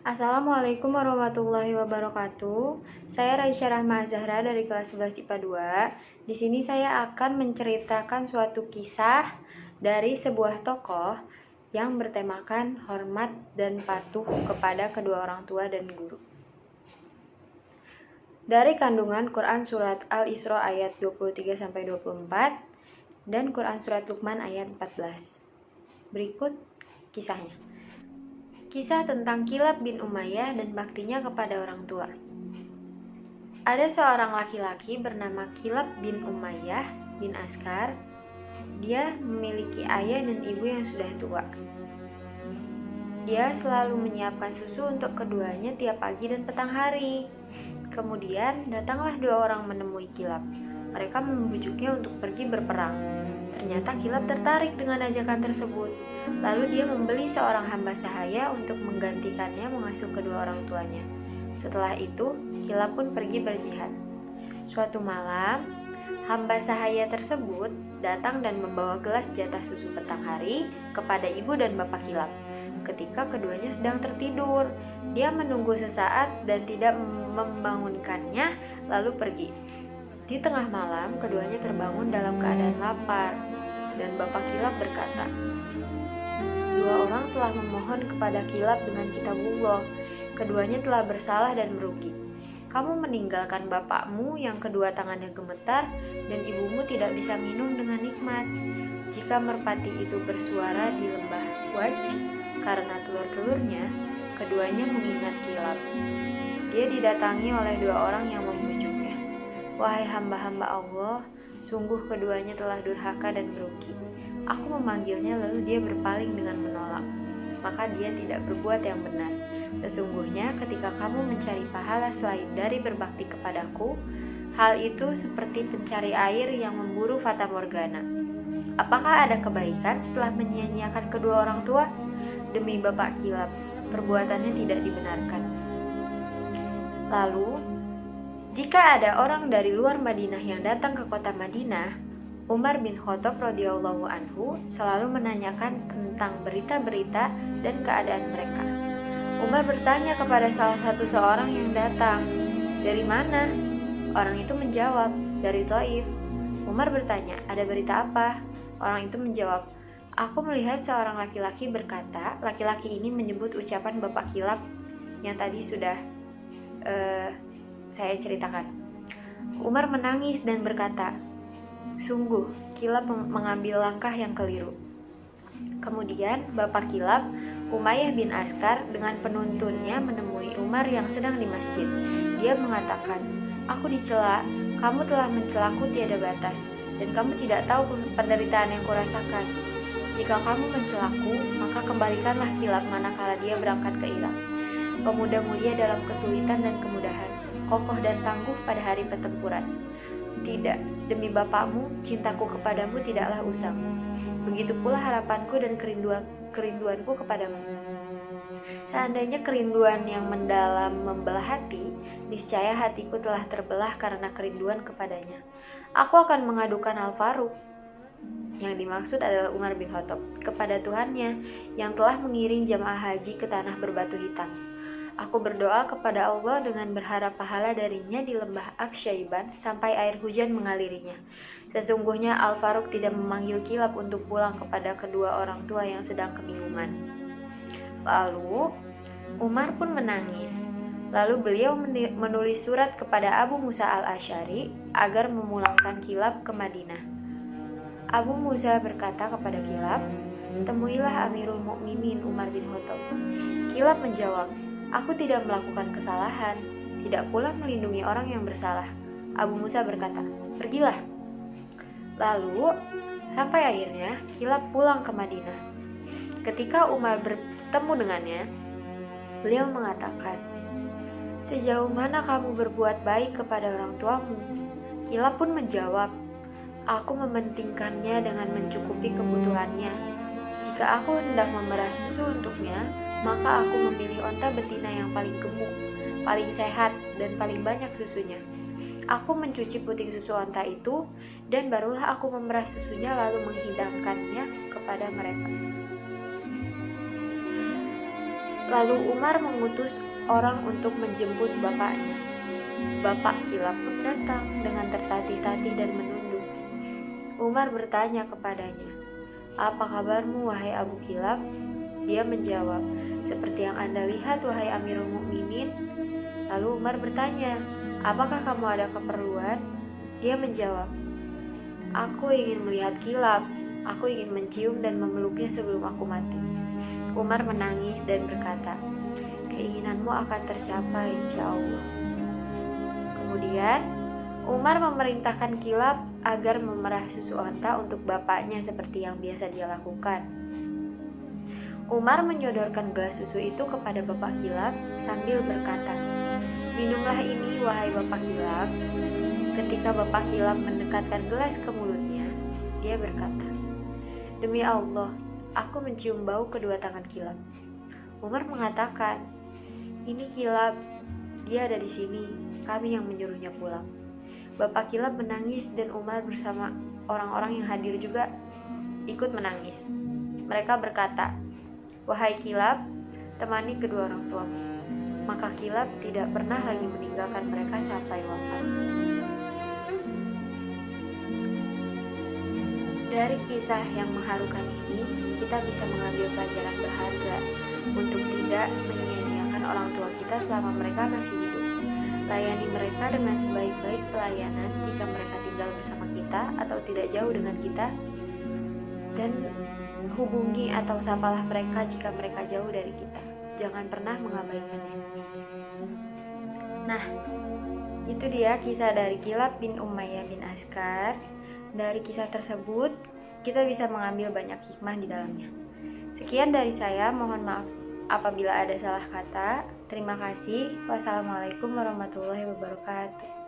Assalamualaikum warahmatullahi wabarakatuh. Saya Raisya Rahma Zahra dari kelas 11 IPA 2. Di sini saya akan menceritakan suatu kisah dari sebuah tokoh yang bertemakan hormat dan patuh kepada kedua orang tua dan guru. Dari kandungan Quran surat Al-Isra ayat 23-24 dan Quran surat Luqman ayat 14. Berikut kisahnya. Kisah tentang Kilab bin Umayyah dan baktinya kepada orang tua. Ada seorang laki-laki bernama Kilab bin Umayyah bin Askar. Dia memiliki ayah dan ibu yang sudah tua. Dia selalu menyiapkan susu untuk keduanya tiap pagi dan petang hari. Kemudian datanglah dua orang menemui Kilab. Mereka membujuknya untuk pergi berperang. Ternyata Kilab tertarik dengan ajakan tersebut. Lalu dia membeli seorang hamba sahaya untuk menggantikannya mengasuh kedua orang tuanya. Setelah itu, Kilab pun pergi berjihad. Suatu malam, hamba sahaya tersebut datang dan membawa gelas jatah susu petang hari kepada ibu dan bapak Kilab. Ketika keduanya sedang tertidur, dia menunggu sesaat dan tidak membangunkannya, lalu pergi. Di tengah malam, keduanya terbangun dalam keadaan lapar, dan bapak Kilab berkata, "Dua orang telah memohon kepada Kilab dengan kitabullah. Keduanya telah bersalah dan merugi. Kamu meninggalkan bapakmu yang kedua tangannya gemetar dan ibumu tidak bisa minum dengan nikmat. Jika merpati itu bersuara di lembah Waj karena telur-telurnya, keduanya mengingat Kilab. Dia didatangi oleh dua orang yang membujuknya. Wahai hamba-hamba Allah, sungguh keduanya telah durhaka dan merugi. Aku memanggilnya lalu dia berpaling dengan menolak. Maka dia tidak berbuat yang benar. Sesungguhnya ketika kamu mencari pahala selain dari berbakti kepadaku, hal itu seperti pencari air yang memburu fata morgana. Apakah ada kebaikan setelah menyia-nyiakan kedua orang tua? Demi bapak Kilab, perbuatannya tidak dibenarkan." Lalu, jika ada orang dari luar Madinah yang datang ke kota Madinah, Umar bin Khattab radhiyallahu anhu selalu menanyakan tentang berita-berita dan keadaan mereka. Umar bertanya kepada salah satu seorang yang datang, "Dari mana?" Orang itu menjawab, "Dari Thaif." Umar bertanya, "Ada berita apa?" Orang itu menjawab, "Aku melihat seorang laki-laki berkata." Laki-laki ini menyebut ucapan bapak Kilab yang tadi sudah saya ceritakan. Umar menangis dan berkata, "Sungguh, Kilab mengambil langkah yang keliru." Kemudian bapak Kilab, Umayyah bin Askar, dengan penuntunnya menemui Umar yang sedang di masjid. Dia mengatakan, "Aku dicela, kamu telah mencelaku tiada batas, dan kamu tidak tahu penderitaan yang kurasakan. Jika kamu mencelaku, maka kembalikanlah Kilab manakala dia berangkat ke Irak. Pemuda mulia dalam kesulitan dan kemudahan, kokoh dan tangguh pada hari pertempuran. Tidak, demi bapakmu, cintaku kepadamu tidaklah usang. Begitu pula harapanku dan kerinduanku kepadamu. Seandainya kerinduan yang mendalam membelah hati, niscaya hatiku telah terbelah karena kerinduan kepadanya. Aku akan mengadukan Al-Faruq," yang dimaksud adalah Umar bin Khattab, "kepada Tuhannya yang telah mengiring jamaah haji ke tanah berbatu hitam. Aku berdoa kepada Allah dengan berharap pahala darinya di lembah Aksyaiban sampai air hujan mengalirinya. Sesungguhnya Al-Faruq tidak memanggil Kilab untuk pulang kepada kedua orang tua yang sedang kebingungan." Lalu Umar pun menangis. Lalu beliau menulis surat kepada Abu Musa al-Asy'ari agar memulangkan Kilab ke Madinah. Abu Musa berkata kepada Kilab, "Temuilah Amirul Mukminin Umar bin Khattab." Kilab menjawab, "Aku tidak melakukan kesalahan, tidak pula melindungi orang yang bersalah." Abu Musa berkata, "Pergilah." Lalu, sampai akhirnya Kilab pulang ke Madinah. Ketika Umar bertemu dengannya, beliau mengatakan, "Sejauh mana kamu berbuat baik kepada orang tuamu?" Kilab pun menjawab, "Aku mementingkannya dengan mencukupi kebutuhannya. Jika aku hendak memerah susu untuknya, maka aku memilih onta betina yang paling gemuk, paling sehat, dan paling banyak susunya. Aku mencuci puting susu onta itu, dan barulah aku memerah susunya lalu menghidangkannya kepada mereka." Lalu Umar mengutus orang untuk menjemput bapaknya. Bapak Kilab pun datang dengan tertatih-tatih dan menunduk. Umar bertanya kepadanya, "Apa kabarmu, wahai Abu Kilab?" Dia menjawab, "Seperti yang Anda lihat, wahai Amirul Mukminin." Lalu Umar bertanya, "Apakah kamu ada keperluan?" Dia menjawab, "Aku ingin melihat Kilab. Aku ingin mencium dan memeluknya sebelum aku mati." Umar menangis dan berkata, "Keinginanmu akan tercapai, insya Allah." Kemudian, Umar memerintahkan Kilab agar memerah susu onta untuk bapaknya seperti yang biasa dia lakukan. Umar menyodorkan gelas susu itu kepada Bapak Kilab sambil berkata, "Minumlah ini, wahai Bapak Kilab." Ketika Bapak Kilab mendekatkan gelas ke mulutnya, dia berkata, "Demi Allah, aku mencium bau kedua tangan Kilab." Umar mengatakan, "Ini Kilab, dia ada di sini, kami yang menyuruhnya pulang." Bapak Kilab menangis dan Umar bersama orang-orang yang hadir juga ikut menangis. Mereka berkata, "Wahai Kilab, temani kedua orang tuamu." Maka Kilab tidak pernah lagi meninggalkan mereka sampai wafat. Dari kisah yang mengharukan ini, kita bisa mengambil pelajaran berharga untuk tidak menyia-nyiakan orang tua kita selama mereka masih hidup. Layani mereka dengan sebaik-baik pelayanan jika mereka tinggal bersama kita atau tidak jauh dengan kita, dan hubungi atau sapalah mereka jika mereka jauh dari kita. Jangan pernah mengabaikannya. Nah, itu dia kisah dari Kilab bin Umayyah bin Askar. Dari kisah tersebut, kita bisa mengambil banyak hikmah di dalamnya. Sekian dari saya, mohon maaf apabila ada salah kata. Terima kasih. Wassalamualaikum warahmatullahi wabarakatuh.